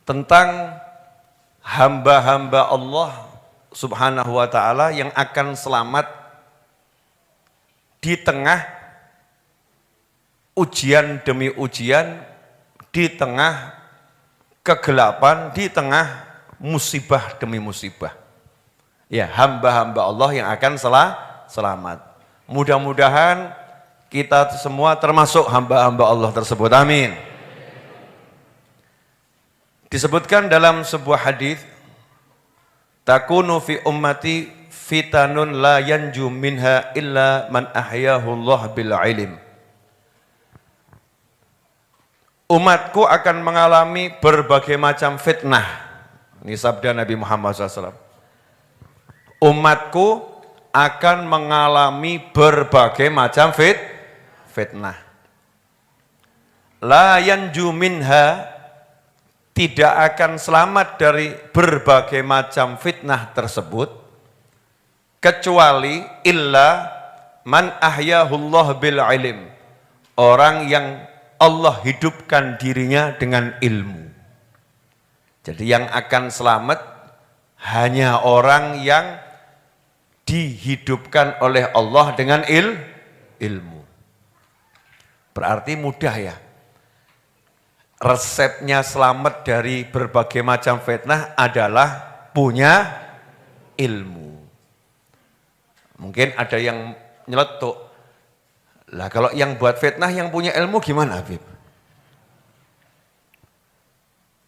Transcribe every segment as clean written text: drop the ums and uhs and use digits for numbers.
tentang hamba-hamba Allah Subhanahu wa ta'ala yang akan selamat di tengah ujian demi ujian, di tengah kegelapan, di tengah musibah demi musibah. Ya, hamba-hamba Allah yang akan selamat. Mudah-mudahan kita semua termasuk hamba-hamba Allah tersebut. Amin. Disebutkan dalam sebuah hadis, takunu fi ummati fitanun la yanju minha illa man ahyahu Allah bil ilm. Umatku akan mengalami berbagai macam fitnah. Ini sabda Nabi Muhammad SAW. Umatku akan mengalami berbagai macam fitnah. La yanju minha, tidak akan selamat dari berbagai macam fitnah tersebut, kecuali illa man ahyahullah bil ilm, orang yang Allah hidupkan dirinya dengan ilmu. Jadi yang akan selamat hanya orang yang dihidupkan oleh Allah dengan ilmu. Berarti mudah ya. Resepnya selamat dari berbagai macam fitnah adalah punya ilmu. Mungkin ada yang nyeletuk. Lah kalau yang buat fitnah yang punya ilmu gimana, Habib?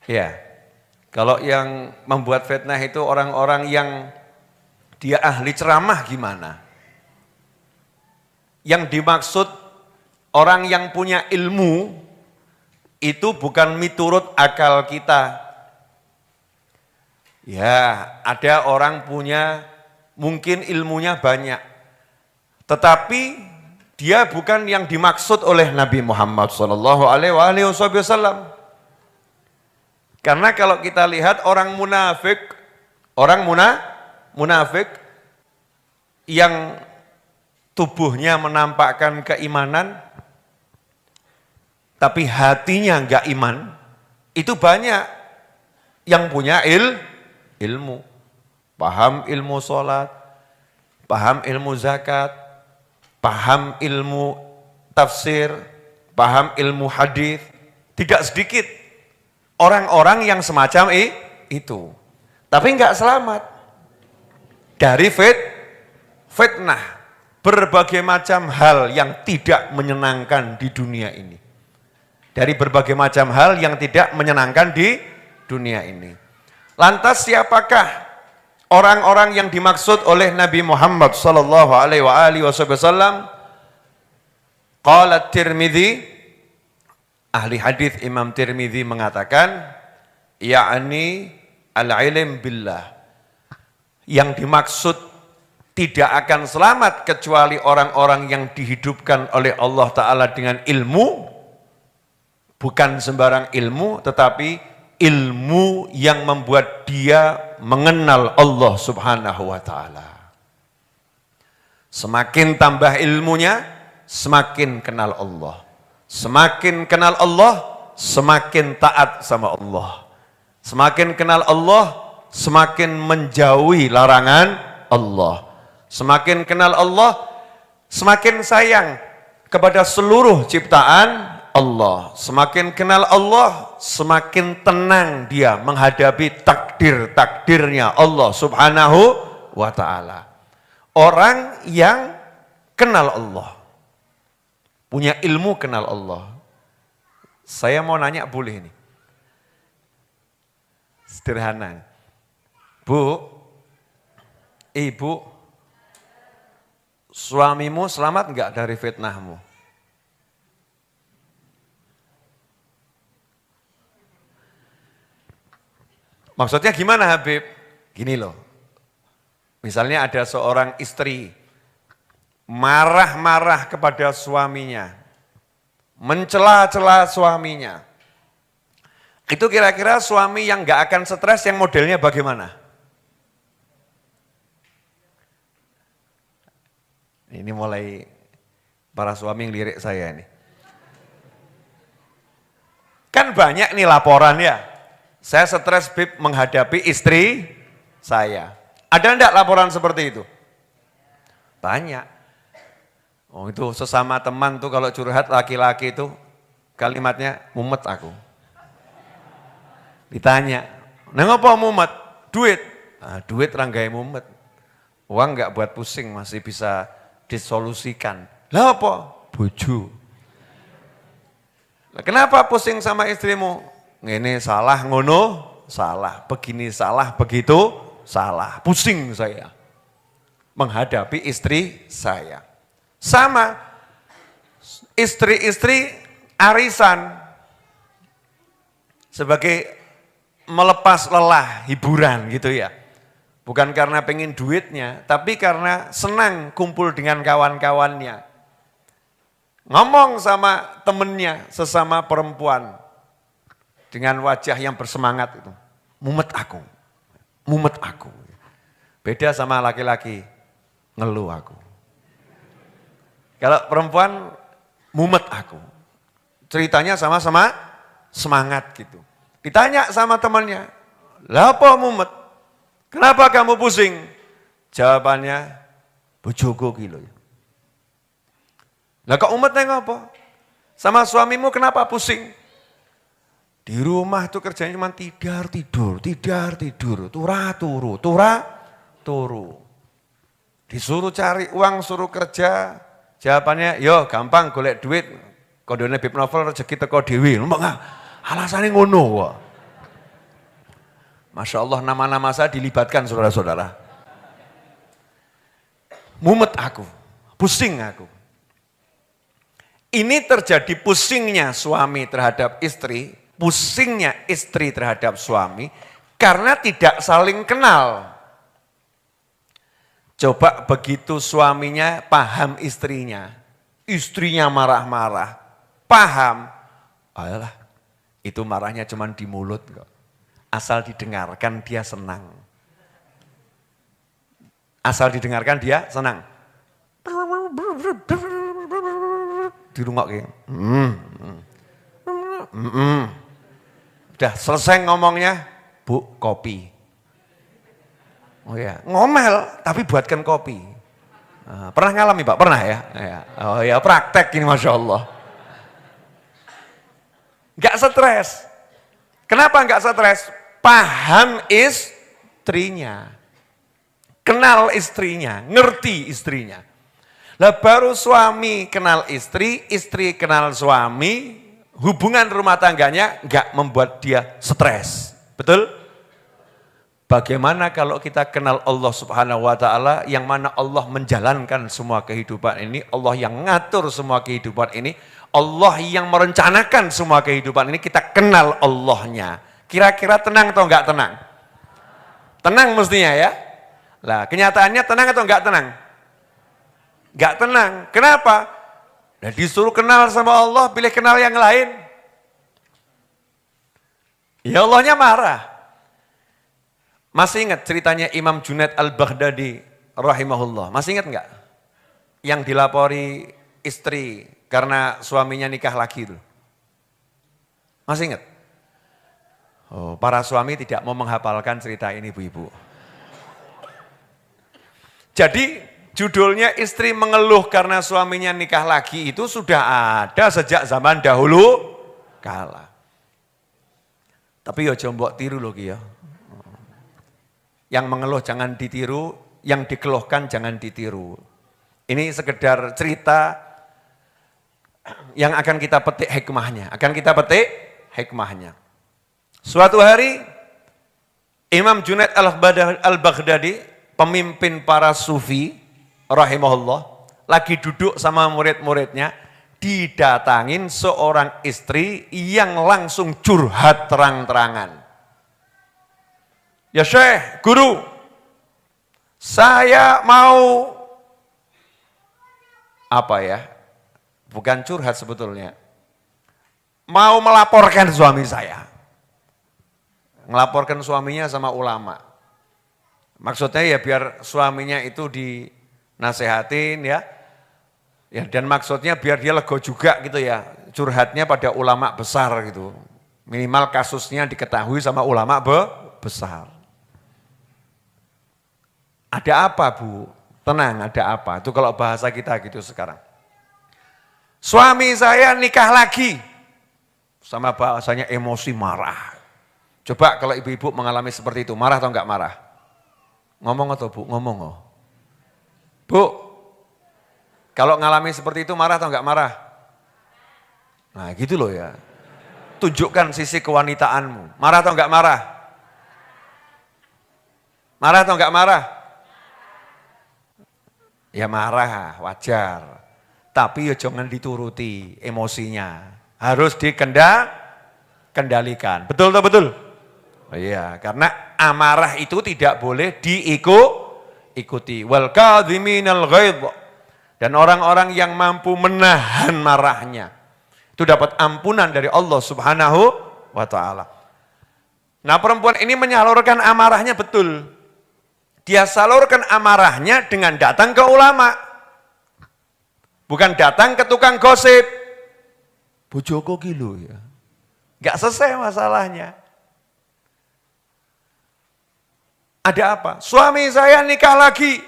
Ya, kalau yang membuat fitnah itu orang-orang yang dia ahli ceramah gimana? Yang dimaksud orang yang punya ilmu itu bukan miturut akal kita. Ya, ada orang punya mungkin ilmunya banyak, tetapi dia bukan yang dimaksud oleh Nabi Muhammad SAW. Karena kalau kita lihat orang munafik yang tubuhnya menampakkan keimanan, tapi hatinya enggak iman, itu banyak yang punya ilmu. Paham ilmu sholat, paham ilmu zakat, paham ilmu tafsir, paham ilmu hadis. Tidak sedikit orang-orang yang semacam itu. Tapi enggak selamat dari fitnah. Berbagai macam hal yang tidak menyenangkan di dunia ini. Dari berbagai macam hal yang tidak menyenangkan di dunia ini. Lantas siapakah orang-orang yang dimaksud oleh Nabi Muhammad sallallahu alaihi wasallam? Qala Tirmidzi, ahli hadis Imam Tirmidzi mengatakan, ya'ni al-ilm billah. Yang dimaksud tidak akan selamat kecuali orang-orang yang dihidupkan oleh Allah Ta'ala dengan ilmu. Bukan sembarang ilmu, tetapi ilmu yang membuat dia mengenal Allah Subhanahu wa ta'ala. Semakin tambah ilmunya, semakin kenal Allah. Semakin kenal Allah, semakin taat sama Allah. Semakin kenal Allah, semakin menjauhi larangan Allah. Semakin kenal Allah, semakin sayang kepada seluruh ciptaan Allah. Semakin kenal Allah, semakin tenang dia menghadapi takdir-takdirnya Allah Subhanahu wa ta'ala. Orang yang kenal Allah, punya ilmu kenal Allah. Saya mau nanya, boleh ini? Sederhana. Bu, ibu, suamimu selamat enggak dari fitnahmu? Maksudnya gimana, Habib? Gini loh, misalnya ada seorang istri marah-marah kepada suaminya, mencela-cela suaminya. Itu kira-kira suami yang gak akan stres yang modelnya bagaimana? Ini mulai para suami yang lirik saya ini. Kan banyak nih laporan ya. Saya stres Bib menghadapi istri saya. Ada enggak laporan seperti itu? Banyak. Oh itu sesama teman tuh kalau curhat laki-laki itu kalimatnya mumet aku. Ditanya, neng apa mumet? Duit. Nah, duit ranggai mumet. Uang enggak buat pusing, masih bisa disolusikan. Lah apa? Bojo. Nah, kenapa pusing sama istrimu? Ini salah ngono, salah. Begini salah, begitu salah. Pusing saya menghadapi istri saya. Sama istri-istri arisan sebagai melepas lelah, hiburan gitu ya. Bukan karena pengen duitnya, tapi karena senang kumpul dengan kawan-kawannya. Ngomong sama temennya, sesama perempuan, dengan wajah yang bersemangat itu. Mumet aku, mumet aku. Beda sama laki-laki, ngeluh aku. Kalau perempuan, mumet aku. Ceritanya sama-sama semangat gitu. Ditanya sama temannya, lah apa mumet? Kenapa kamu pusing? Jawabannya, bojoku kilo. Lah kok umetnya ngapa? Sama suamimu kenapa pusing? Di rumah tuh kerjanya cuma tidur, turu. Disuruh cari uang, suruh kerja. Jawabannya, yo gampang golek duit. Kodone Bib Novel rezeki teko dhewe. Alasannya ngono kok. Masya Allah nama-nama saya dilibatkan saudara-saudara. Mumet aku, pusing aku. Ini terjadi pusingnya suami terhadap istri, pusingnya istri terhadap suami, karena tidak saling kenal. Coba begitu suaminya paham istrinya marah-marah, paham, ayolah itu marahnya cuma di mulut kok. Asal didengarkan dia senang. Asal didengarkan dia senang. Di rumah kayak. Udah selesai ngomongnya, Bu, kopi. Oh ya, ngomel tapi buatkan kopi. Pernah ngalami Pak? Pernah ya? Oh ya, praktek ini Masya Allah. Gak stres. Kenapa gak stres? Paham istrinya. Kenal istrinya, ngerti istrinya. Lah baru suami kenal istri, istri kenal suami, hubungan rumah tangganya gak membuat dia stres. Betul? Bagaimana kalau kita kenal Allah Subhanahu wa Ta'ala, yang mana Allah menjalankan semua kehidupan ini, Allah yang ngatur semua kehidupan ini, Allah yang merencanakan semua kehidupan ini, kita kenal Allahnya. Kira-kira tenang atau enggak tenang? Tenang mestinya ya. Lah kenyataannya tenang atau enggak tenang? Enggak tenang. Kenapa? Nah, disuruh kenal sama Allah, pilih kenal yang lain. Ya Allahnya marah. Masih ingat ceritanya Imam Junaid Al-Baghdadi rahimahullah? Masih ingat enggak? Yang dilapori istri karena suaminya nikah lagi itu. Masih ingat? Oh, para suami tidak mau menghafalkan cerita ini ibu-ibu. Jadi judulnya istri mengeluh karena suaminya nikah lagi itu sudah ada sejak zaman dahulu kala. Tapi ya mbok tiru loh ya. Yang mengeluh jangan ditiru, yang dikeluhkan jangan ditiru. Ini sekedar cerita yang akan kita petik hikmahnya. Suatu hari Imam Junaid Al-Baghdadi, pemimpin para sufi rahimahullah, lagi duduk sama murid-muridnya, didatangin seorang istri yang langsung curhat terang-terangan. Ya Syekh, guru, saya mau apa ya? Bukan curhat sebetulnya. Mau melaporkan suami saya. Ngelaporkan suaminya sama ulama. Maksudnya ya biar suaminya itu dinasehatin ya. Ya dan maksudnya biar dia lega juga gitu ya. Curhatnya pada ulama besar gitu. Minimal kasusnya diketahui sama ulama besar. Ada apa Bu? Tenang, ada apa? Itu kalau bahasa kita gitu sekarang. Suami saya nikah lagi. Sama bahasanya emosi marah. Coba kalau ibu-ibu mengalami seperti itu, marah atau enggak marah? Ngomong atau Bu? Ngomong oh. Bu, kalau ngalami seperti itu marah atau enggak marah? Nah gitu loh ya. Tunjukkan sisi kewanitaanmu. Marah atau enggak marah? Marah atau enggak marah? Ya marah, wajar. Tapi ya jangan dituruti emosinya. Harus dikendalikan. Betul atau betul? Oh iya, karena amarah itu tidak boleh diikuti. Wal kadhiminal ghaidh. Dan orang-orang yang mampu menahan marahnya itu dapat ampunan dari Allah Subhanahu wa taala. Nah, perempuan ini menyalurkan amarahnya betul. Dia salurkan amarahnya dengan datang ke ulama. Bukan datang ke tukang gosip. Bojoku kilo ya. Enggak selesai masalahnya. Ada apa? Suami saya nikah lagi.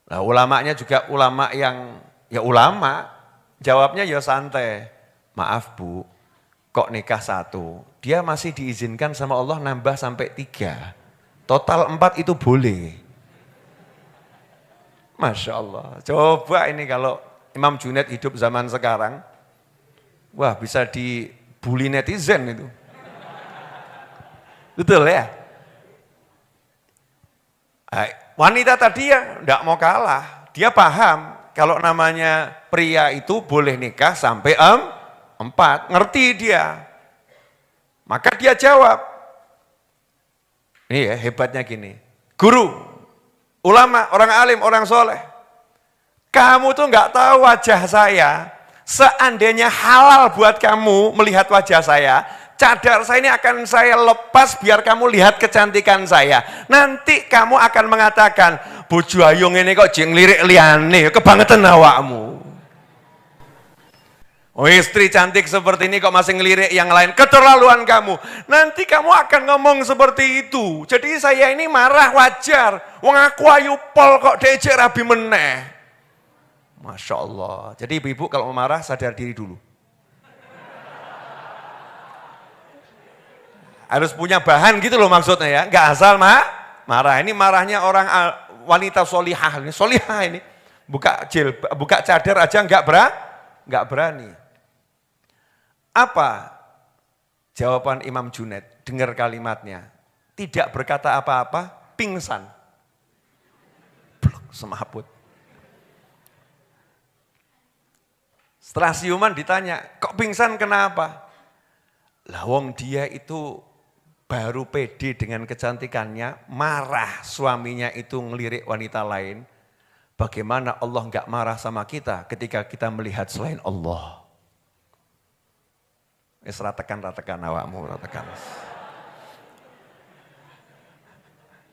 Nah, ulamanya juga ulama yang ya ulama. Jawabnya ya santai, maaf Bu, kok nikah 1, dia masih diizinkan sama Allah nambah sampai 3, total 4 itu boleh. Masya Allah, coba ini kalau Imam Junaid hidup zaman sekarang, wah bisa dibully netizen itu. Betul ya? Wanita tadi ya enggak mau kalah, dia paham. Kalau namanya pria itu boleh nikah sampai 4, ngerti dia. Maka dia jawab. Ini ya hebatnya gini. Guru, ulama, orang alim, orang soleh. Kamu tuh nggak tahu wajah saya. Seandainya halal buat kamu melihat wajah saya, cadar saya ini akan saya lepas biar kamu lihat kecantikan saya. Nanti kamu akan mengatakan, bojo ayu ngene kok jeng lirik liyane, kebangetan awakmu. Oh istri cantik seperti ini kok masih ngelirik yang lain, keterlaluan kamu. Nanti kamu akan ngomong seperti itu. Jadi saya ini marah wajar. Wong aku ayu pol kok dejek rabi meneh. Masya Allah. Jadi ibu-ibu kalau marah sadar diri dulu. Harus punya bahan gitu loh maksudnya ya. Enggak asal marah. Ini marahnya orang wanita solihah ini buka cadar aja enggak berani. Apa jawaban Imam Junaid? Dengar kalimatnya. Tidak berkata apa-apa, pingsan. Blok, semaput. Setelah siuman ditanya, kok pingsan kenapa? Lah wong dia itu baru pede dengan kecantikannya, marah suaminya itu ngelirik wanita lain. Bagaimana Allah enggak marah sama kita ketika kita melihat selain Allah? Ratekan awakmu, ratekan.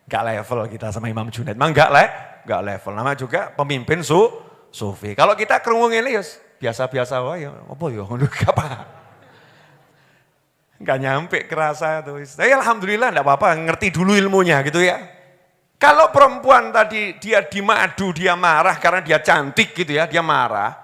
Enggak level kita sama Imam Junaid, emang enggak level. Nama juga pemimpin sufi. Kalau kita kerungu ini ya biasa-biasa wae, apa ya ngono apa? Enggak nyampe kerasa tuh. Saya alhamdulillah enggak apa-apa, ngerti dulu ilmunya gitu ya. Kalau perempuan tadi dia dimadu, dia marah karena dia cantik gitu ya, dia marah.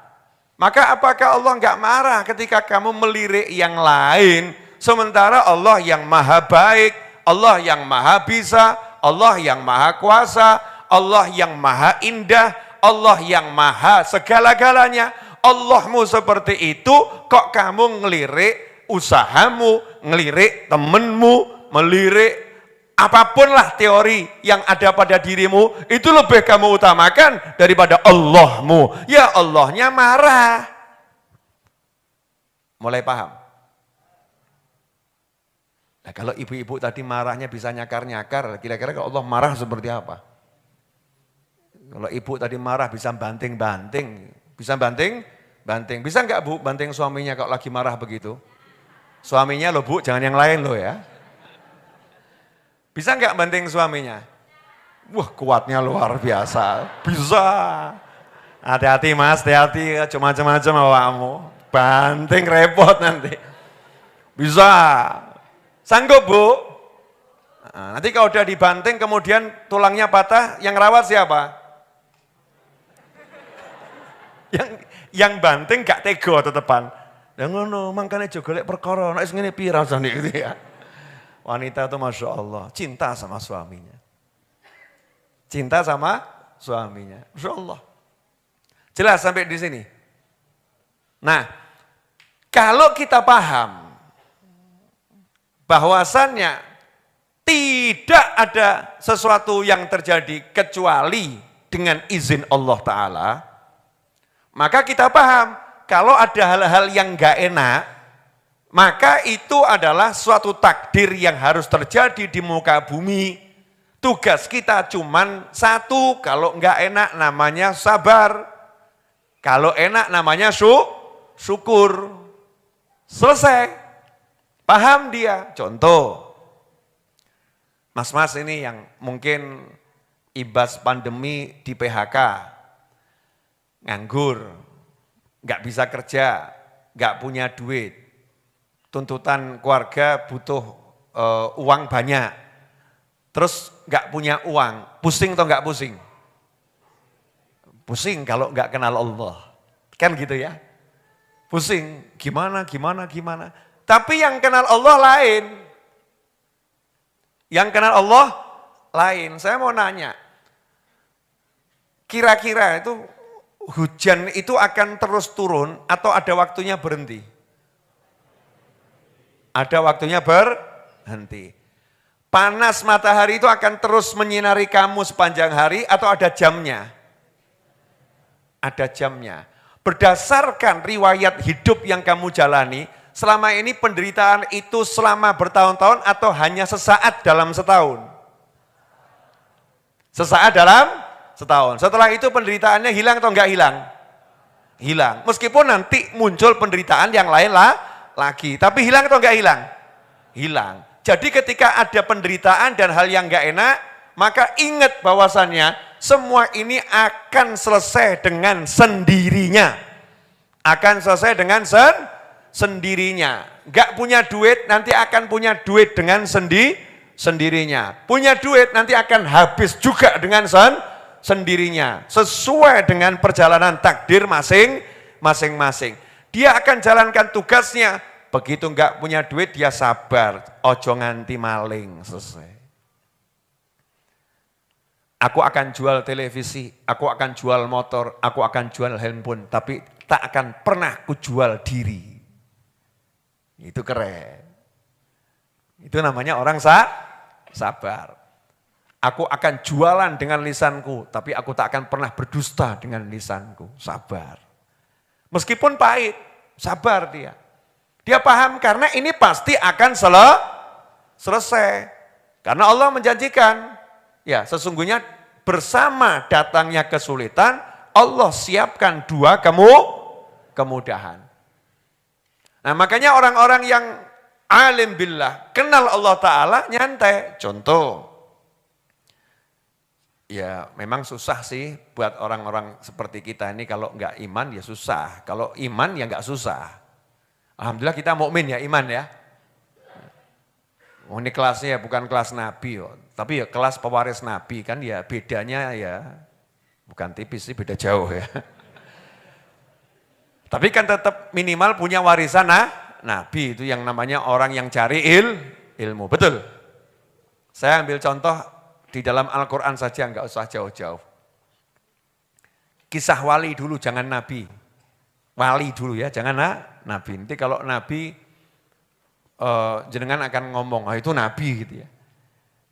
Maka apakah Allah enggak marah ketika kamu melirik yang lain, sementara Allah yang maha baik, Allah yang maha bisa, Allah yang maha kuasa, Allah yang maha indah, Allah yang maha segala-galanya. Allahmu seperti itu, kok kamu ngelirik usahamu, ngelirik temenmu, melirik apapun lah teori yang ada pada dirimu, itu lebih kamu utamakan daripada Allahmu. Ya Allahnya marah. Mulai paham? Nah, kalau ibu-ibu tadi marahnya bisa nyakar-nyakar, kira-kira kalau Allah marah seperti apa? Kalau ibu tadi marah bisa banting-banting, bisa banting? Bisa enggak Bu banting suaminya kalau lagi marah begitu? Suaminya loh Bu, jangan yang lain loh ya. Bisa enggak banting suaminya? Wah kuatnya luar biasa. Bisa. Hati-hati Mas, hati-hati. Cuma macam-macam awakmu. Banting repot nanti. Bisa. Sanggup Bu? Nah, nanti kalau udah dibanting kemudian tulangnya patah, yang rawat siapa? Yang banting gak tega tetepan. Ya ngono, makanya juga golek perkara, nek ngene piye rasane gitu ya. Wanita itu Masya Allah, cinta sama suaminya. Cinta sama suaminya. Masya Allah. Jelas sampai di sini. Nah, kalau kita paham bahwasannya tidak ada sesuatu yang terjadi kecuali dengan izin Allah Ta'ala, maka kita paham kalau ada hal-hal yang gak enak, maka itu adalah suatu takdir yang harus terjadi di muka bumi. Tugas kita cuman satu, kalau enggak enak namanya sabar. Kalau enak namanya syukur. Selesai. Paham dia. Contoh, mas-mas ini yang mungkin ibas pandemi di PHK, nganggur, enggak bisa kerja, enggak punya duit. Tuntutan keluarga butuh uang banyak. Terus nggak punya uang, pusing atau nggak pusing? Pusing kalau nggak kenal Allah, kan gitu ya? Pusing, gimana? Tapi yang kenal Allah lain, yang kenal Allah lain. Saya mau nanya, kira-kira itu hujan itu akan terus turun atau ada waktunya berhenti? Ada waktunya berhenti. Panas matahari itu akan terus menyinari kamu sepanjang hari atau ada jamnya? Ada jamnya. Berdasarkan riwayat hidup yang kamu jalani, selama ini penderitaan itu selama bertahun-tahun atau hanya sesaat dalam setahun? Sesaat dalam setahun. Setelah itu penderitaannya hilang atau enggak hilang? Hilang. Meskipun nanti muncul penderitaan yang lain lagi. Tapi hilang atau enggak hilang? Hilang. Jadi ketika ada penderitaan dan hal yang enggak enak, maka ingat bahwasannya semua ini akan selesai dengan sendirinya. Akan selesai dengan sendirinya. Enggak punya duit, nanti akan punya duit dengan sendirinya. Punya duit, nanti akan habis juga dengan sendirinya. Sesuai dengan perjalanan takdir masing-masing. Dia akan jalankan tugasnya. Begitu enggak punya duit, dia sabar. Ojo nganti maling, selesai. Aku akan jual televisi, aku akan jual motor, aku akan jual handphone, tapi tak akan pernah kujual diri. Itu keren. Itu namanya orang sabar. Aku akan jualan dengan lisanku, tapi aku tak akan pernah berdusta dengan lisanku. Sabar. Meskipun pahit, sabar dia. Dia paham karena ini pasti akan selesai. Karena Allah menjanjikan, ya sesungguhnya bersama datangnya kesulitan, Allah siapkan dua kemudahan. Nah makanya orang-orang yang alim billah, kenal Allah Ta'ala nyantai. Contoh, ya memang susah sih buat orang-orang seperti kita ini kalau enggak iman ya susah. Kalau iman ya enggak susah. Alhamdulillah kita mukmin ya, iman ya. Oh, ini kelasnya ya bukan kelas Nabi, tapi ya kelas pewaris Nabi kan ya bedanya ya bukan tipis sih, beda jauh ya. Tapi kan tetap minimal punya warisan Nabi itu yang namanya orang yang cari ilmu, betul. Saya ambil contoh di dalam Al-Quran saja, enggak usah jauh-jauh. Kisah wali dulu, jangan Nabi. Wali dulu ya, jangan Nabi. Nanti kalau Nabi jenengan akan ngomong, oh, itu Nabi gitu ya.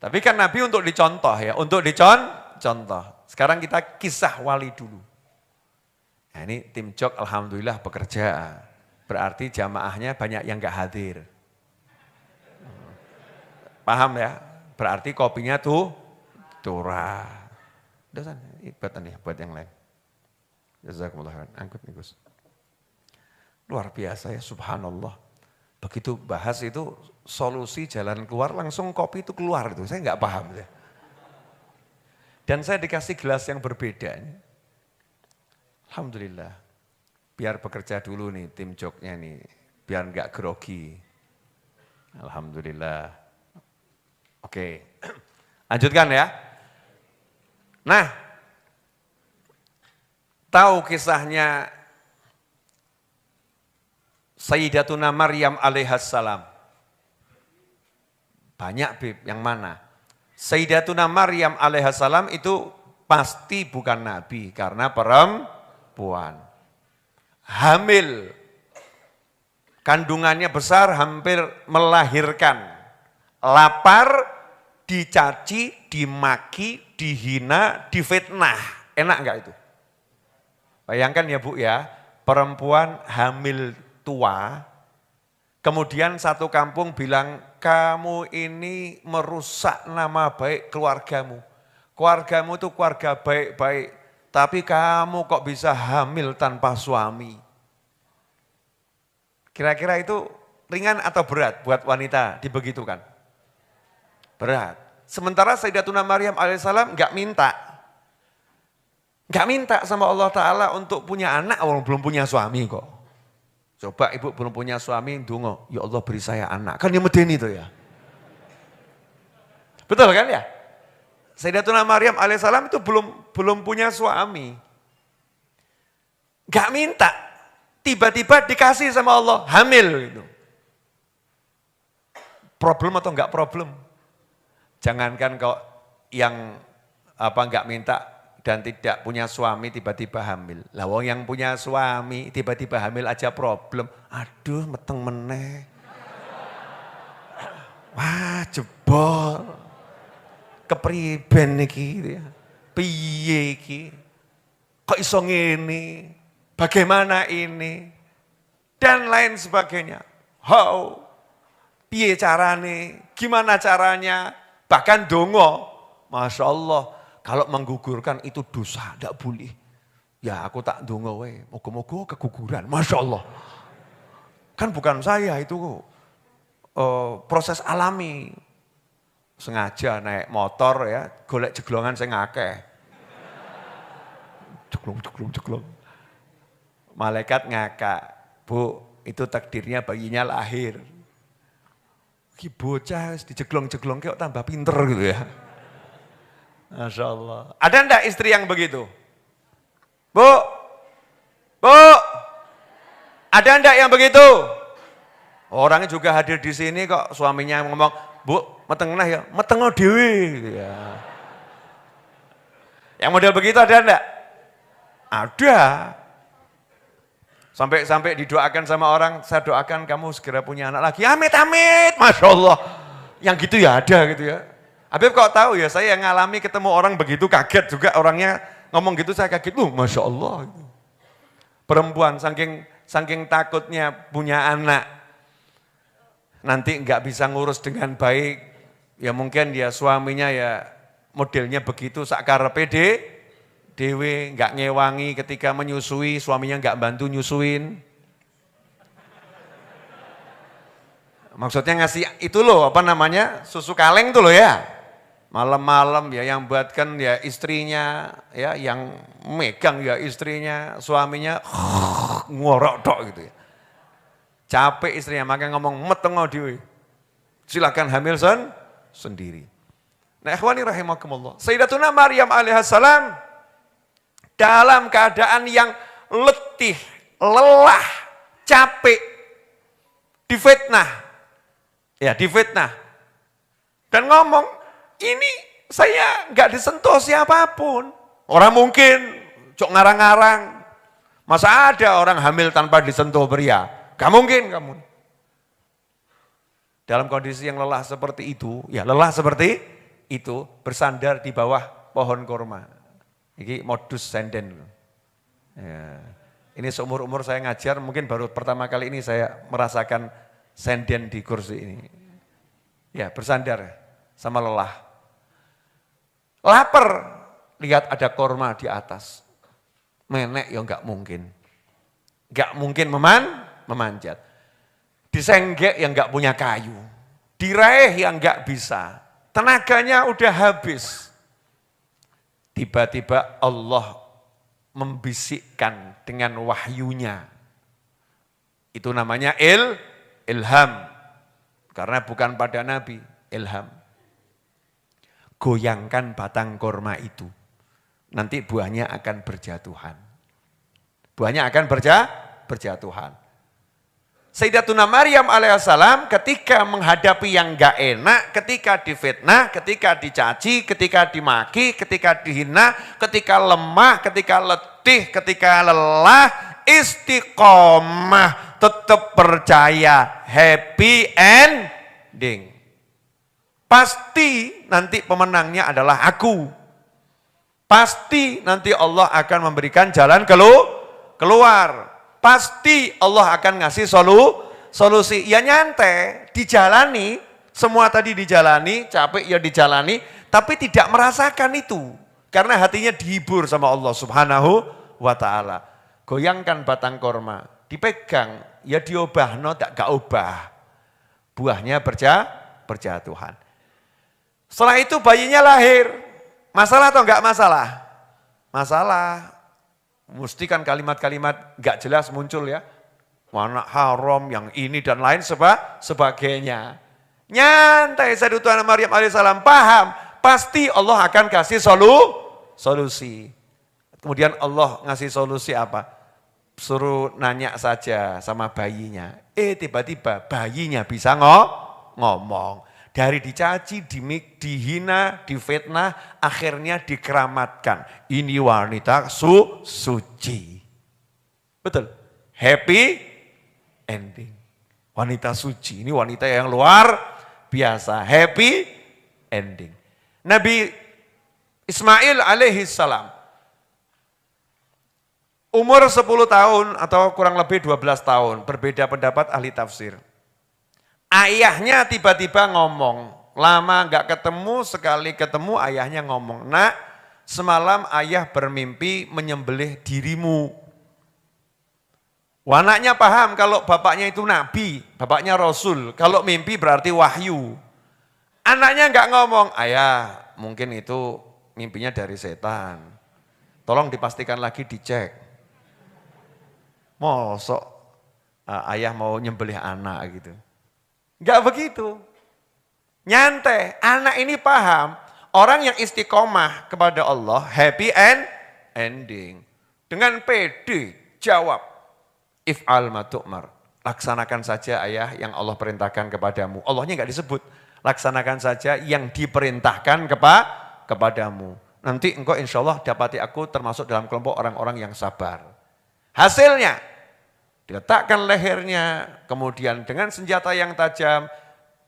Tapi kan Nabi untuk dicontoh ya, untuk dicontoh. Sekarang kita kisah wali dulu. Nah ini tim Jok alhamdulillah bekerja. Berarti jamaahnya banyak yang gak hadir. Paham ya? Berarti kopinya tuh turah. Udah sana, ibatan ya buat yang lain. Jazakumullah khairan. Angkut nih Gus. Luar biasa ya, subhanallah. Begitu bahas itu solusi jalan keluar, langsung kopi itu keluar itu. Saya nggak paham ya. Dan saya dikasih gelas yang berbeda. Alhamdulillah. Biar bekerja dulu nih tim Joknya nih, biar nggak grogi. Alhamdulillah. Oke, lanjutkan ya. Nah, tahu kisahnya Sayyidatuna Maryam alaihassalam? Banyak Bib, yang mana? Sayyidatuna Maryam alaihassalam itu pasti bukan nabi karena perempuan. Hamil, kandungannya besar, hampir melahirkan. Lapar, dicaci, dimaki, dihina, difitnah. Enak enggak itu? Bayangkan ya Bu ya, perempuan hamil tua, kemudian satu kampung bilang, kamu ini merusak nama baik keluargamu. Keluargamu itu keluarga baik-baik, tapi kamu kok bisa hamil tanpa suami. Kira-kira itu ringan atau berat buat wanita dibegitukan? Berat. Sementara Sayyidatuna Maryam alaihissalam enggak minta. Enggak minta sama Allah Ta'ala untuk punya anak, orang belum punya suami kok. Coba ibu belum punya suami, ndonga, ya Allah beri saya anak. Kan dia medeni itu ya. Betul kan ya? Sayyidatuna Maryam alaihissalam itu belum punya suami. Enggak minta, tiba-tiba dikasih sama Allah, hamil gitu. Problem atau enggak problem? Jangankan kok yang enggak minta dan tidak punya suami tiba-tiba hamil. Lah wong yang punya suami tiba-tiba hamil aja problem. Aduh meteng meneh. Wah jebol. Kepriben iki ya. Piye iki? Kok iso ngene? Bagaimana ini? Dan lain sebagainya. How? Piye carane? Gimana caranya? Bahkan dongo. Masya Allah. Kalau menggugurkan itu dosa, tidak boleh. Ya aku tak ndonga wae, moga-moga keguguran. Masya Allah. Kan bukan saya itu proses alami. Sengaja naik motor ya, golek jeglongan sing akeh. Jeglong. Malaikat ngakak, Bu, itu takdirnya bayinya lahir. Ki bocah dijeglong-jeglong kok tambah pinter gitu ya. Masya Allah. Ada enggak istri yang begitu? Bu, ada enggak yang begitu? Orangnya juga hadir di sini kok, suaminya ngomong, Bu, meteng ya, meteng dewe. Gitu ya. Yang model begitu ada enggak? Ada. Sampai didoakan sama orang, saya doakan kamu segera punya anak lagi. Amit, Masya Allah. Yang gitu ya ada gitu ya. Habib kok tahu ya, saya yang ngalami ketemu orang begitu kaget juga orangnya ngomong gitu saya kaget. Masya Allah. Perempuan saking takutnya punya anak. Nanti enggak bisa ngurus dengan baik. Ya mungkin dia suaminya ya modelnya begitu sakarepe dewe, enggak ngewangi ketika menyusui, suaminya enggak bantu nyusuin. Maksudnya ngasih itu loh, apa namanya, susu kaleng tuh loh ya. Malam-malam ya yang buatkan ya istrinya, ya yang megang ya istrinya, suaminya ngorok tok gitu ya. Capek istrinya, makanya ngomong meteng dhewe. Silakan hamil sendiri. Nah, ikhwani rahimakumullah. Sayyidatuna Maryam alaihissalam dalam keadaan yang letih, lelah, capek, difitnah. Ya, difitnah. Dan ngomong, ini saya enggak disentuh siapapun. Orang mungkin cok ngarang-ngarang. Masa ada orang hamil tanpa disentuh pria? Gak mungkin kamu. Dalam kondisi yang lelah seperti itu, ya lelah seperti itu, bersandar di bawah pohon kurma. Ini modus senden. Ya. Ini seumur-umur saya ngajar, mungkin baru pertama kali ini saya merasakan senden di kursi ini. Ya bersandar sama lelah. Lapar, lihat ada korma di atas. Menek ya enggak mungkin. Enggak mungkin memanjat. Disenggek yang enggak punya kayu. Diraih yang enggak bisa. Tenaganya udah habis. Tiba-tiba Allah membisikkan dengan wahyunya. Itu namanya ilham. Karena bukan pada Nabi, ilham. Goyangkan batang korma itu. Nanti buahnya akan berjatuhan. Buahnya akan berjatuhan. Sayyidatuna Maryam alaihissalam ketika menghadapi yang gak enak, ketika difitnah, ketika dicaci, ketika dimaki, ketika dihina, ketika lemah, ketika letih, ketika lelah, istiqomah, tetap percaya, happy ending. Pasti nanti pemenangnya adalah aku. Pasti nanti Allah akan memberikan jalan keluar. Pasti Allah akan ngasih solusi. Ya nyantai, dijalani, semua tadi dijalani, capek ya dijalani, tapi tidak merasakan itu. Karena hatinya dihibur sama Allah Subhanahu wa ta'ala. Goyangkan batang korma, dipegang, ya diobah, tak gak obah. Buahnya berjatuhan. Setelah itu bayinya lahir. Masalah atau enggak masalah? Masalah. Mesti kan kalimat-kalimat enggak jelas muncul ya. Anak haram, yang ini dan lain sebagainya. Nyantai Sayyidatuna Maryam alaihissalam paham. Pasti Allah akan kasih solusi. Kemudian Allah ngasih solusi apa? Suruh nanya saja sama bayinya. Tiba-tiba bayinya bisa ngomong. Dari dicaci, dihina, difitnah, akhirnya dikeramatkan. Ini wanita suci. Betul. Happy ending. Wanita suci, ini wanita yang luar biasa. Happy ending. Nabi Ismail alaihissalam. Umur 10 tahun atau kurang lebih 12 tahun. Berbeda pendapat ahli tafsir. Ayahnya tiba-tiba ngomong, lama gak ketemu, sekali ketemu ayahnya ngomong, nak semalam ayah bermimpi menyembelih dirimu. Anaknya paham kalau bapaknya itu nabi, bapaknya rasul, kalau mimpi berarti wahyu. Anaknya gak ngomong, ayah mungkin itu mimpinya dari setan, tolong dipastikan lagi dicek. Mosok ayah mau nyembelih anak gitu. Enggak begitu. Nyantai, anak ini paham. Orang yang istiqomah kepada Allah, happy ending. Dengan pede, jawab. If'al ma tu'mar. Laksanakan saja ayah yang Allah perintahkan kepadamu. Allahnya enggak disebut. Laksanakan saja yang diperintahkan kepadamu. Nanti engkau insya Allah dapati aku termasuk dalam kelompok orang-orang yang sabar. Hasilnya, diletakkan lehernya, kemudian dengan senjata yang tajam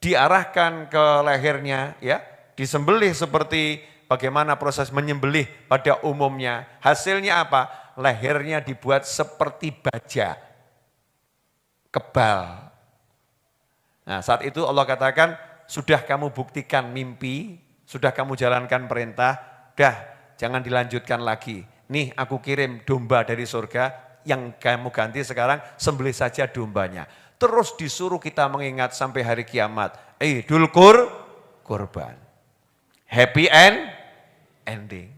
diarahkan ke lehernya, ya, disembelih seperti bagaimana proses menyembelih pada umumnya. Hasilnya apa? Lehernya dibuat seperti baja, kebal. Nah, saat itu Allah katakan, sudah kamu buktikan mimpi, sudah kamu jalankan perintah, dah jangan dilanjutkan lagi. Nih aku kirim domba dari surga, yang kamu ganti sekarang sembelih saja dombanya. Terus disuruh kita mengingat sampai hari kiamat. Idul Kurban. Happy ending.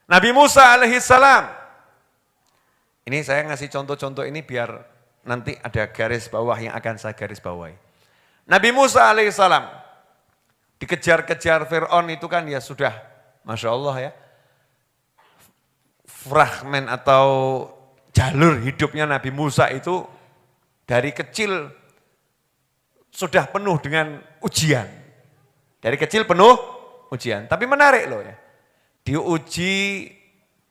Nabi Musa alaihissalam. Ini saya ngasih contoh-contoh ini biar nanti ada garis bawah yang akan saya garis bawahi. Nabi Musa alaihissalam dikejar-kejar Fir'aun itu kan ya sudah, Masya Allah ya. Fragmen atau jalur hidupnya Nabi Musa itu dari kecil sudah penuh dengan ujian. Dari kecil penuh ujian. Tapi menarik loh ya. Diuji,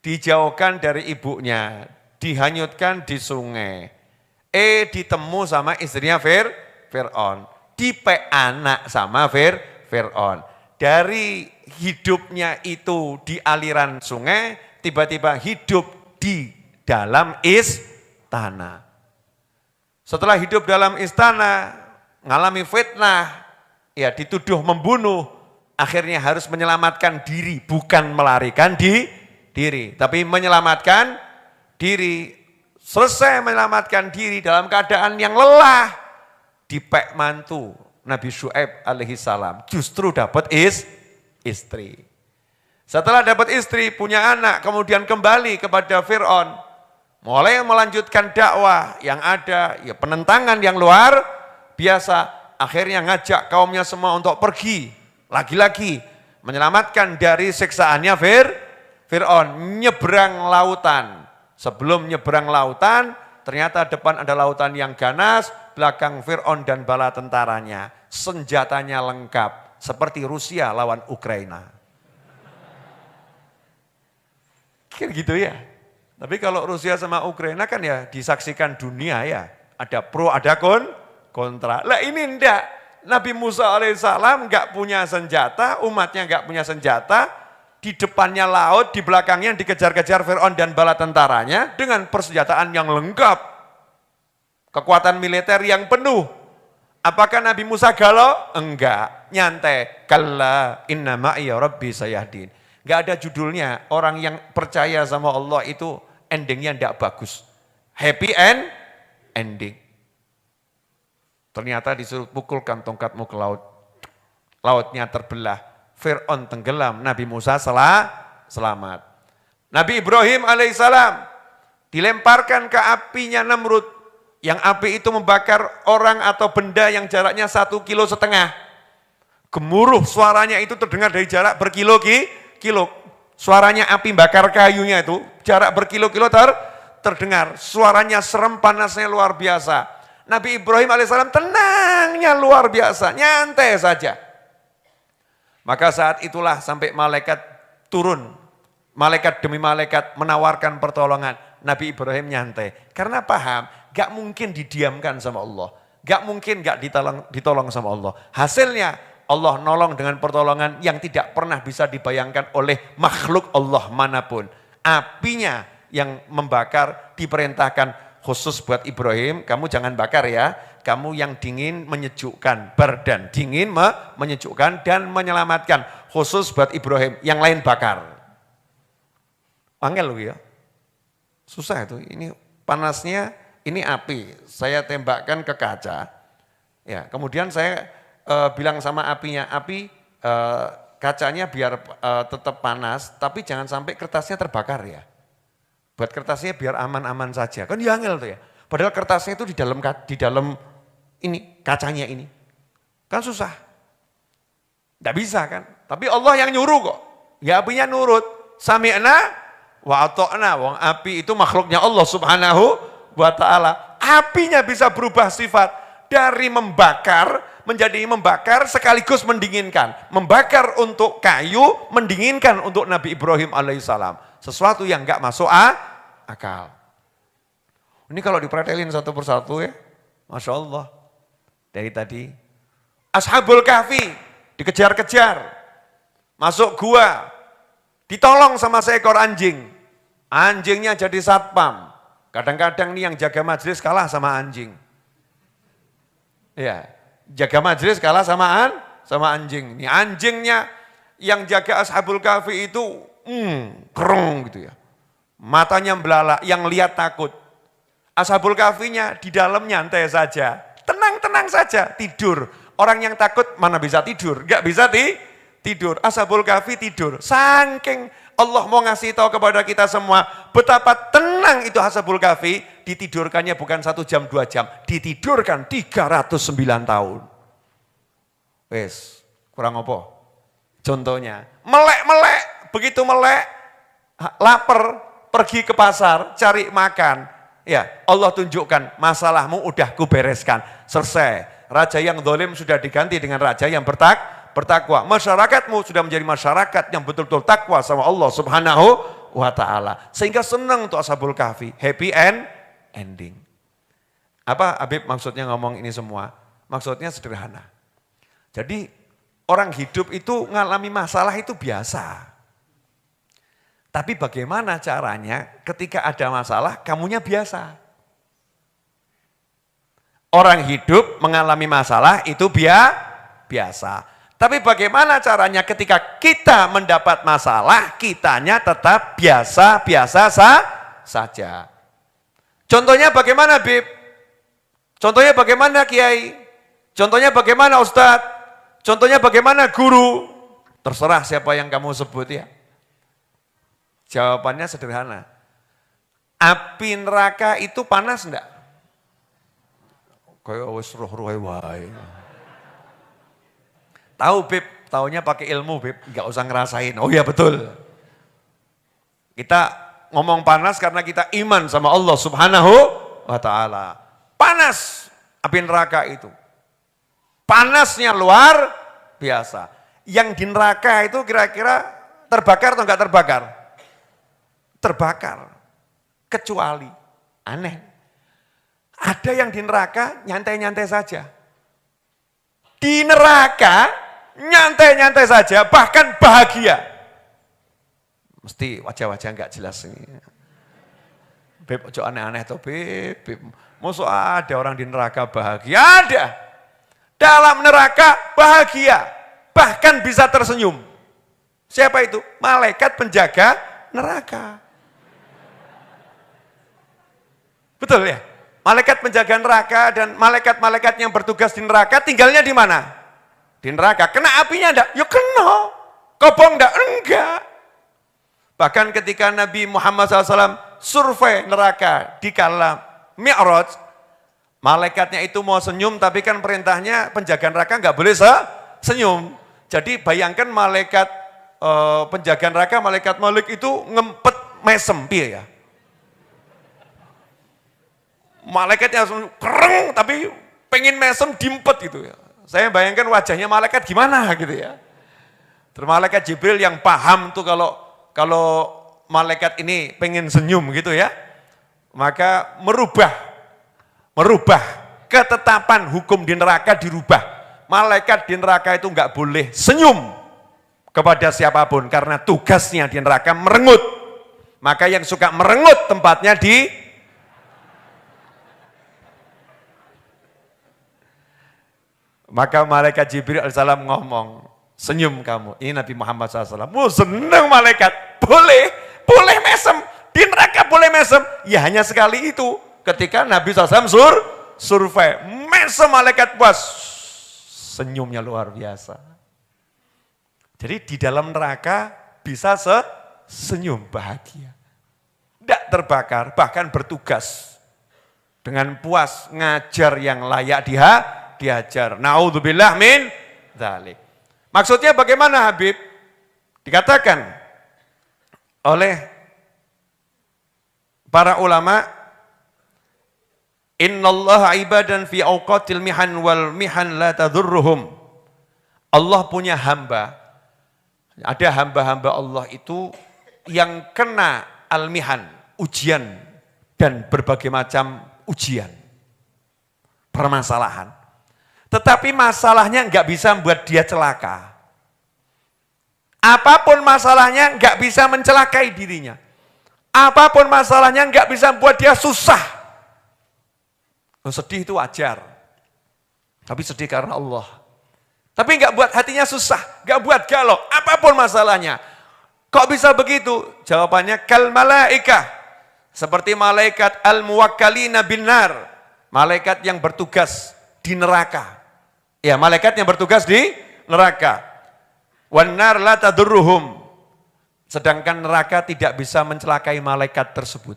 dijauhkan dari ibunya, dihanyutkan di sungai. Ditemu sama istrinya Fir'aun. Dipek anak sama Fir'aun. Dari hidupnya itu di aliran sungai, tiba-tiba hidup di dalam istana. Setelah hidup dalam istana, ngalami fitnah, ya dituduh membunuh, akhirnya harus menyelamatkan diri, bukan melarikan diri, tapi menyelamatkan diri. Selesai menyelamatkan diri dalam keadaan yang lelah, dipek mantu Nabi Syuaib alaihissalam, justru dapat istri. Setelah dapat istri, punya anak, kemudian kembali kepada Fir'aun. Mulai melanjutkan dakwah yang ada, ya penentangan yang luar biasa. akhirnya ngajak kaumnya semua untuk pergi. Lagi-lagi menyelamatkan dari siksaannya Fir'aun. Nyebrang lautan. Sebelum nyebrang lautan, ternyata depan ada lautan yang ganas, belakang Fir'aun dan bala tentaranya. Senjatanya lengkap, seperti Rusia lawan Ukraina. Kira gitu ya. Tapi kalau Rusia sama Ukraina kan ya disaksikan dunia ya. Ada pro, ada kontra. Lah ini enggak. Nabi Musa alaihissalam enggak punya senjata, umatnya enggak punya senjata. Di depannya laut, di belakangnya dikejar-kejar Fir'aun dan bala tentaranya dengan persenjataan yang lengkap. Kekuatan militer yang penuh. Apakah Nabi Musa galau? Enggak, nyantai. Kalla inna ma'iya rabbi sayahdin. Enggak ada judulnya, orang yang percaya sama Allah itu endingnya enggak bagus. Happy ending. Ternyata disuruh pukulkan tongkatmu ke laut. Lautnya terbelah. Fir'aun tenggelam, Nabi Musa selamat. Nabi Ibrahim alaihissalam dilemparkan ke apinya Namrud. Yang api itu membakar orang atau benda yang jaraknya 1,5 kilo. Gemuruh suaranya itu terdengar dari jarak berkilo-kilo. Suaranya api bakar kayunya itu jarak berkilo-kilo terdengar. Suaranya serem, panasnya luar biasa. Nabi Ibrahim alaihissalam tenangnya luar biasa, nyantai saja. Maka saat itulah sampai malaikat turun. Malaikat demi malaikat menawarkan pertolongan. Nabi Ibrahim nyantai. Karena paham, gak mungkin didiamkan sama Allah. Gak mungkin gak ditolong sama Allah. Hasilnya Allah nolong dengan pertolongan yang tidak pernah bisa dibayangkan oleh makhluk Allah manapun. Apinya yang membakar diperintahkan khusus buat Ibrahim, kamu jangan bakar ya. Kamu yang dingin menyejukkan, berdan dingin menyejukkan dan menyelamatkan. Khusus buat Ibrahim, yang lain bakar. Angel loh ya. Susah itu, ini panasnya, ini api. Saya tembakkan ke kaca. Ya, kemudian saya bilang sama apinya, api kacanya biar tetap panas, tapi jangan sampai kertasnya terbakar ya. Buat kertasnya biar aman-aman saja. Kan ya angel tuh ya. Padahal kertasnya itu di dalam ini kacanya ini. Kan susah. Tidak bisa kan. Tapi Allah yang nyuruh kok. Ya apinya nurut. Sami'na wa ata'na. Wong api itu makhluknya Allah subhanahu wa ta'ala. Apinya bisa berubah sifat. Dari membakar menjadi membakar sekaligus mendinginkan. Membakar untuk kayu, mendinginkan untuk Nabi Ibrahim alaihissalam. Sesuatu yang enggak masuk akal. Ini kalau dipretelin satu persatu ya, Masya Allah. Dari tadi, Ashabul Kahfi dikejar-kejar, masuk gua, ditolong sama seekor anjing. Anjingnya jadi satpam. Kadang-kadang nih yang jaga majelis kalah sama anjing. Ya, jaga majelis kalah sama anjing. Ini anjingnya yang jaga Ashabul Kahfi itu kereng gitu ya. Matanya belalak, yang lihat takut. Ashabul Kahfinya di dalam nyantai saja. Tenang-tenang saja, tidur. Orang yang takut mana bisa tidur? Gak bisa tidur. Ashabul Kahfi tidur. Saking Allah mau ngasih tahu kepada kita semua betapa tenang itu Ashabul Kahfi, ditidurkannya bukan 1 jam 2 jam, ditidurkan 309 tahun. Wes, kurang apa? Contohnya, melek-melek, begitu melek, lapar, pergi ke pasar, cari makan. Ya, Allah tunjukkan masalahmu udah kubereskan, selesai. Raja yang zalim sudah diganti dengan raja yang bertakwa. Masyarakatmu sudah menjadi masyarakat yang betul-betul takwa sama Allah subhanahu wa ta'ala. Sehingga senang untuk Ashabul Kahfi, happy ending. Apa Habib maksudnya ngomong ini semua? Maksudnya sederhana. Jadi orang hidup itu ngalami masalah itu biasa. Tapi bagaimana caranya ketika ada masalah, kamunya biasa. Orang hidup mengalami masalah itu biasa. Tapi bagaimana caranya ketika kita mendapat masalah, kitanya tetap biasa-biasa saja. Contohnya bagaimana Bib? Contohnya bagaimana Kiai? Contohnya bagaimana Ustadz? Contohnya bagaimana guru? Terserah siapa yang kamu sebut ya. Jawabannya sederhana. Api neraka itu panas enggak? Kayak wis roh-roh wae. Tahu Beb, taunya pakai ilmu Beb, nggak usah ngerasain. Oh iya betul. Kita ngomong panas karena kita iman sama Allah Subhanahu wa ta'ala. Panas api neraka itu. Panasnya luar biasa. Yang di neraka itu kira-kira terbakar atau enggak terbakar? Terbakar. Kecuali, aneh. Ada yang di neraka nyantai-nyantai saja. Di neraka nyantai-nyantai saja, bahkan bahagia. Mesti wajah-wajah enggak jelas ini. Beb, ojo aneh-aneh tuh Beb. Maksud ada orang di neraka bahagia? Ada. Dalam neraka bahagia, bahkan bisa tersenyum. Siapa itu? Malaikat penjaga neraka. Betul ya? Malaikat penjaga neraka dan malaikat-malaikat yang bertugas di neraka tinggalnya di mana? Di neraka. Kena apinya enggak? Ya kena. Kobong enggak? Enggak. Bahkan ketika Nabi Muhammad SAW survei neraka di kala Mi'raj, malaikatnya itu mau senyum, tapi kan perintahnya penjaga neraka nggak boleh senyum. Jadi bayangkan malaikat penjaga neraka, malaikat Malik itu ngempet mesem, piye ya? Malaikatnya langsung kereng, tapi pengen mesem dimpet gitu ya. Saya bayangkan wajahnya malaikat gimana gitu ya. Terus malaikat Jibril yang paham tuh kalau malaikat ini pengen senyum gitu ya, maka merubah ketetapan hukum di neraka dirubah. Malaikat di neraka itu enggak boleh senyum kepada siapapun karena tugasnya di neraka merengut. Maka yang suka merengut tempatnya di maka malaikat Jibril alaihissalam ngomong, senyum kamu. Ini Nabi Muhammad SAW. Seneng malaikat, boleh mesem. Di neraka boleh mesem. Ya hanya sekali itu. Ketika Nabi SAW survei, mesem malaikat puas, senyumnya luar biasa. Jadi di dalam neraka bisa senyum bahagia. Tidak terbakar, bahkan bertugas. Dengan puas ngajar yang layak diajar. Na'udzubillah min dzalik. Maksudnya bagaimana Habib? Dikatakan oleh para ulama, innallaha ibadan fi awqatil mihan wal mihan la tadurruhum. Allah punya hamba. Ada hamba-hamba Allah itu yang kena al-mihan, ujian dan berbagai macam ujian, permasalahan. Tetapi masalahnya enggak bisa membuat dia celaka. Apapun masalahnya enggak bisa mencelakai dirinya. Apapun masalahnya enggak bisa membuat dia susah. Sedih itu wajar. Tapi sedih karena Allah. Tapi enggak buat hatinya susah, enggak buat galau. Apapun masalahnya. Kok bisa begitu? Jawabannya kal malaikah. Seperti malaikat al-muwakkalina bin nar. Malaikat yang bertugas di neraka. Ya, malaikat yang bertugas di neraka. Wan nar la tadurruhum. Sedangkan neraka tidak bisa mencelakai malaikat tersebut.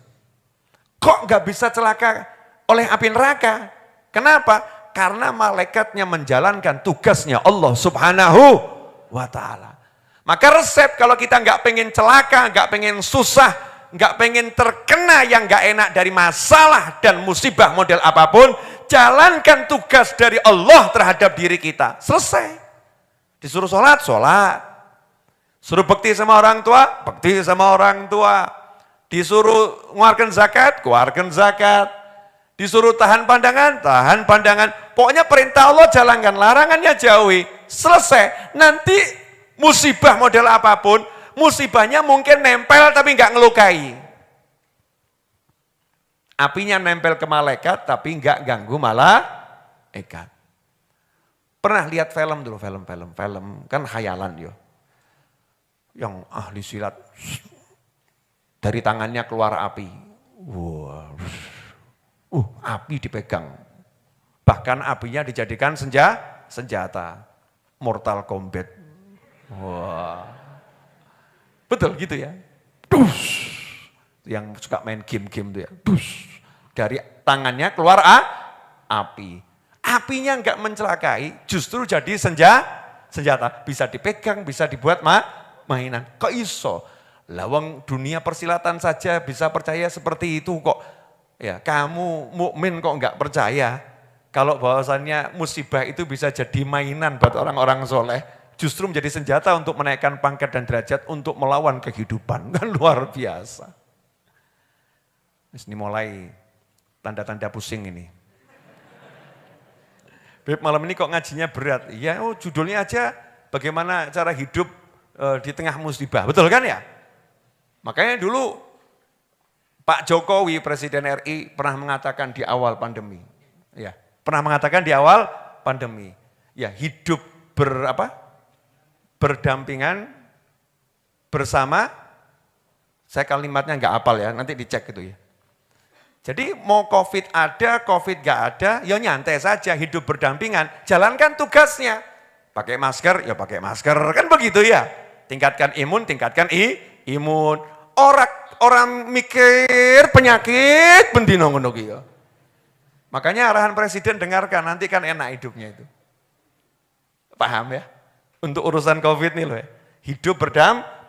Kok enggak bisa celaka oleh api neraka? Kenapa? Karena malaikatnya menjalankan tugasnya Allah Subhanahu wa ta'ala. Maka resep kalau kita enggak pengen celaka, enggak pengen susah, enggak pengen terkena yang enggak enak dari masalah dan musibah model apapun, jalankan tugas dari Allah terhadap diri kita. Selesai. Disuruh sholat, sholat. Suruh bakti sama orang tua, bakti sama orang tua. Disuruh mengeluarkan zakat, keluarkan zakat. Disuruh tahan pandangan, tahan pandangan. Pokoknya perintah Allah jalankan, larangannya jauhi. Selesai. Nanti musibah model apapun, musibahnya mungkin nempel tapi nggak ngelukai. Apinya nempel ke malaikat tapi enggak ganggu malaikat. Pernah lihat film dulu, film kan khayalan yo. Yang ahli silat dari tangannya keluar api. Wah. Api dipegang. Bahkan apinya dijadikan senjata. Mortal Kombat. Wah. Betul gitu ya. Yang suka main game-game itu ya. Dari tangannya keluar api. Apinya enggak mencelakai, justru jadi senjata. Bisa dipegang, bisa dibuat mainan. Kok iso? Lawang dunia persilatan saja bisa percaya seperti itu kok. Ya, kamu mukmin kok enggak percaya? Kalau bahwasannya musibah itu bisa jadi mainan buat orang-orang soleh, justru menjadi senjata untuk menaikkan pangkat dan derajat untuk melawan kehidupan. Kan luar biasa. Ini mulai tanda-tanda pusing ini. Beb, malam ini kok ngajinya berat? Ya, judulnya aja bagaimana cara hidup di tengah musibah. Betul kan ya? Makanya dulu Pak Jokowi, Presiden RI pernah mengatakan di awal pandemi. Ya, pernah mengatakan di awal pandemi. Ya, hidup berdampingan bersama, saya kalimatnya enggak hafal ya, nanti dicek gitu ya. Jadi mau COVID ada, COVID gak ada, ya nyantai saja, hidup berdampingan, jalankan tugasnya. Pakai masker, ya pakai masker, kan begitu ya. Tingkatkan imun, tingkatkan imun. Orang mikir penyakit, bendino ngono ki ya. Makanya arahan Presiden dengarkan, nanti kan enak hidupnya itu. Paham ya? Untuk urusan COVID nih loh ya. Hidup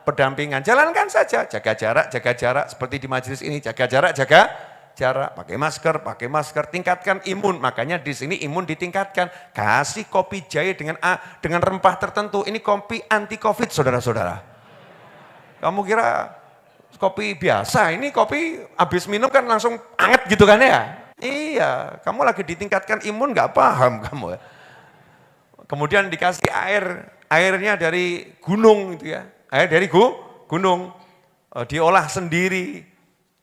berdampingan, jalankan saja, jaga jarak, seperti di majelis ini, jaga jarak, pakai masker, tingkatkan imun. Makanya di sini imun ditingkatkan. Kasih kopi jahe dengan rempah tertentu. Ini kopi anti Covid, saudara-saudara. Kamu kira kopi biasa, ini kopi habis minum kan langsung anget gitu kan ya? Iya, kamu lagi ditingkatkan imun nggak paham kamu ya. Kemudian dikasih airnya dari gunung gitu ya. Air dari gunung, diolah sendiri,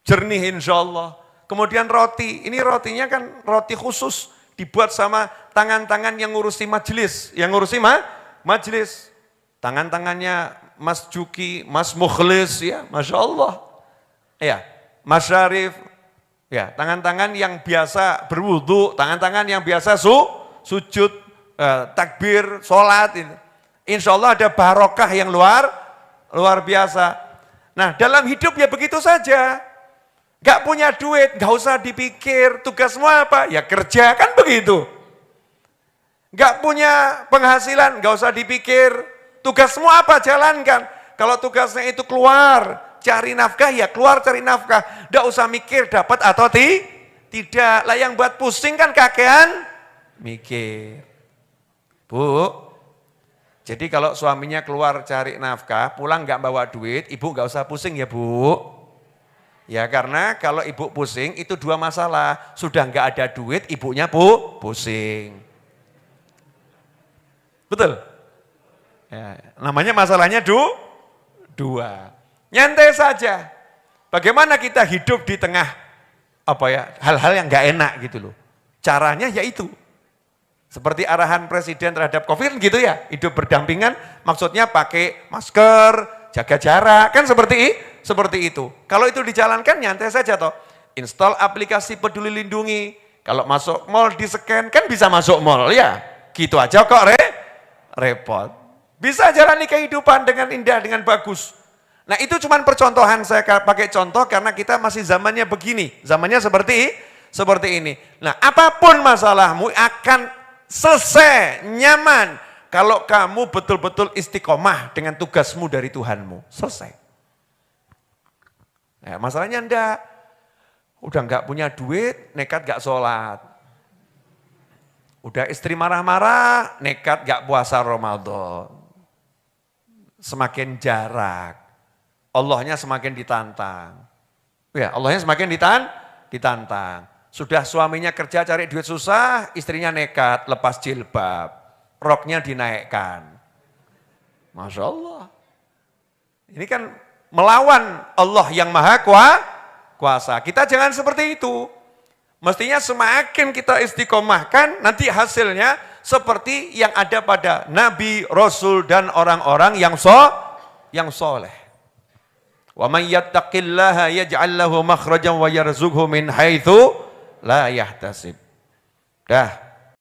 jernih insya Allah. Kemudian roti, ini rotinya kan roti khusus, dibuat sama tangan-tangan yang ngurusi majelis. Majelis. Tangan-tangannya Mas Juki, Mas Mukhlis, ya, Masya Allah. Ya, Mas Syarif, ya, tangan-tangan yang biasa berwudu, tangan-tangan yang biasa sujud, takbir, sholat. Insya Allah ada barokah yang luar biasa. Nah, dalam hidup ya begitu saja. Gak punya duit, gak usah dipikir, tugasmu apa? Ya kerja, kan begitu. Gak punya penghasilan, gak usah dipikir, tugasmu apa? Jalankan. Kalau tugasnya itu keluar, cari nafkah, ya keluar cari nafkah. Gak usah mikir dapat atau tidak. Lah yang buat pusing kan kakean mikir. Bu, jadi kalau suaminya keluar cari nafkah, pulang gak bawa duit, ibu gak usah pusing ya bu. Ya karena kalau ibu pusing itu dua masalah. Sudah enggak ada duit, ibunya pusing. Betul? Ya, namanya masalahnya dua. Nyantai saja. Bagaimana kita hidup di tengah hal-hal yang enggak enak gitu loh. Caranya yaitu seperti arahan Presiden terhadap COVID gitu ya. Hidup berdampingan maksudnya pakai masker, jaga jarak, kan seperti itu. Kalau itu dijalankan nyantai saja toh. Install aplikasi Peduli Lindungi. Kalau masuk mall di scan kan bisa masuk mall ya. Gitu aja kok repot. Bisa jalani kehidupan dengan indah, dengan bagus. Nah itu cuma percontohan, saya pakai contoh karena kita masih zamannya begini. Zamannya seperti ini. Nah apapun masalahmu akan selesai, nyaman. Kalau kamu betul-betul istiqomah dengan tugasmu dari Tuhanmu. Selesai. Nah, masalahnya udah enggak punya duit, nekat enggak sholat. Udah istri marah-marah, nekat enggak puasa Ramadan. Semakin jarak, Allahnya semakin ditantang. Ya, Allahnya semakin ditantang. Sudah suaminya kerja cari duit susah, istrinya nekat lepas jilbab, roknya dinaikkan. Masya Allah. Ini kan melawan Allah yang maha kuasa. Kita jangan seperti itu. Mestinya semakin kita istiqomahkan, nanti hasilnya seperti yang ada pada Nabi, Rasul, dan orang-orang yang soleh. Wa man yattaqillaha yaj'al lahu makhrajan wa yarzuqhu min haitsu la yahtasib. Dah.